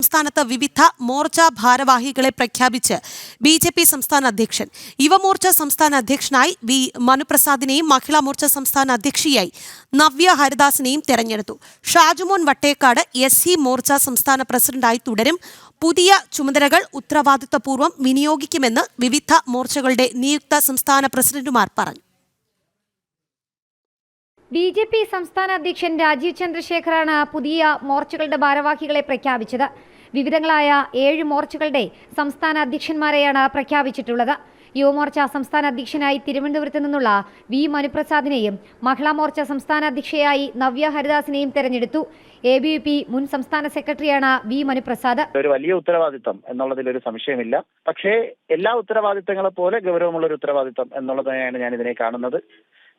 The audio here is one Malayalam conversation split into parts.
സംസ്ഥാനത്ത് വിവിധ മോർച്ച ഭാരവാഹികളെ പ്രഖ്യാപിച്ച് ബി.ജെ.പി. സംസ്ഥാന അധ്യക്ഷൻ. യുവമോർച്ച സംസ്ഥാന അധ്യക്ഷനായി വി മനുപ്രസാദിനെയും മഹിളാ മോർച്ച സംസ്ഥാന അധ്യക്ഷയായി നവ്യ ഹരിദാസിനെയും തെരഞ്ഞെടുത്തു. ഷാജുമോൻ വട്ടേക്കാട് എസ്.സി. മോർച്ച സംസ്ഥാന പ്രസിഡന്റായി തുടരും. പുതിയ ചുമതലകൾ ഉത്തരവാദിത്തപൂർവ്വം വിനിയോഗിക്കുമെന്ന് വിവിധ മോർച്ചകളുടെ നിയുക്ത സംസ്ഥാന പ്രസിഡന്റുമാർ പറഞ്ഞു. ബി.ജെ.പി. സംസ്ഥാന അധ്യക്ഷൻ രാജീവ് ചന്ദ്രശേഖറാണ് പുതിയ മോർച്ചകളുടെ ഭാരവാഹികളെ പ്രഖ്യാപിച്ചത്. വിവിധങ്ങളായ 7 മോർച്ചകളുടെ സംസ്ഥാന അധ്യക്ഷന്മാരെയാണ് പ്രഖ്യാപിച്ചിട്ടുള്ളത്. യുവമോർച്ച സംസ്ഥാന അധ്യക്ഷനായി തിരുവനന്തപുരത്ത് നിന്നുള്ള വി മനുപ്രസാദിനെയും മഹിളാ മോർച്ച സംസ്ഥാന അധ്യക്ഷയായി നവ്യ ഹരിദാസിനെയും തെരഞ്ഞെടുത്തു. ABVP മുൻ സംസ്ഥാന സെക്രട്ടറിയാണ് വി മനുപ്രസാദ്. ഒരു വലിയ ഉത്തരവാദിത്തം എന്നുള്ളതിൽ ഒരു സംശയമില്ല. പക്ഷേ എല്ലാ ഉത്തരവാദിത്തങ്ങളെ പോലെ ഗൗരവമുള്ള ഒരു ഉത്തരവാദിത്തം എന്നുള്ളതാണ് ഞാൻ ഇതിനെ കാണുന്നത്.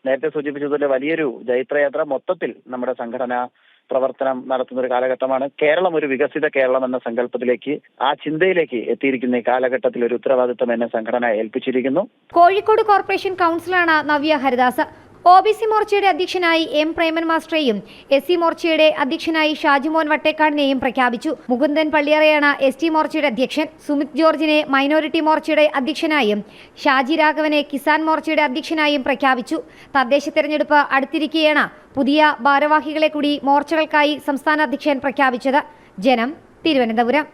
നേരത്തെ സൂചിപ്പിച്ചതുപോലെ വലിയൊരു ജൈത്രയാത്ര മൊത്തത്തിൽ നമ്മുടെ സംഘടന പ്രവർത്തനം നടത്തുന്ന ഒരു കാലഘട്ടമാണ്. കേരളം ഒരു വികസിത കേരളം എന്ന സങ്കല്പത്തിലേക്ക്, ആ ചിന്തയിലേക്ക് എത്തിയിരിക്കുന്ന ഈ കാലഘട്ടത്തിൽ ഒരു ഉത്തരവാദിത്തം എന്നെ സംഘടന ഏൽപ്പിച്ചിരിക്കുന്നു. കോഴിക്കോട് കോർപ്പറേഷൻ കൗൺസിലറാണ് നവ്യ ഹരിദാസ്. OBC മോർച്ചയുടെ അധ്യക്ഷനായി M പ്രേമൻ മാസ്റ്ററെയും SC മോർച്ചയുടെ അധ്യക്ഷനായി ഷാജുമോൻ വട്ടേക്കാടിനെയും പ്രഖ്യാപിച്ചു. മുകുന്ദൻ പള്ളിയറയാണ് ST മോർച്ചയുടെ അധ്യക്ഷൻ. സുമിത് ജോർജിനെ മൈനോറിറ്റി മോർച്ചയുടെ അധ്യക്ഷനായും ഷാജി രാഘവനെ കിസാൻ മോർച്ചയുടെ അധ്യക്ഷനായും പ്രഖ്യാപിച്ചു. തദ്ദേശ തെരഞ്ഞെടുപ്പ് അടുത്തിരിക്കെയാണ് പുതിയ ഭാരവാഹികളെ കൂടി മോർച്ചകൾക്കായി സംസ്ഥാന അധ്യക്ഷൻ പ്രഖ്യാപിച്ചത്. ജനം, തിരുവനന്തപുരം.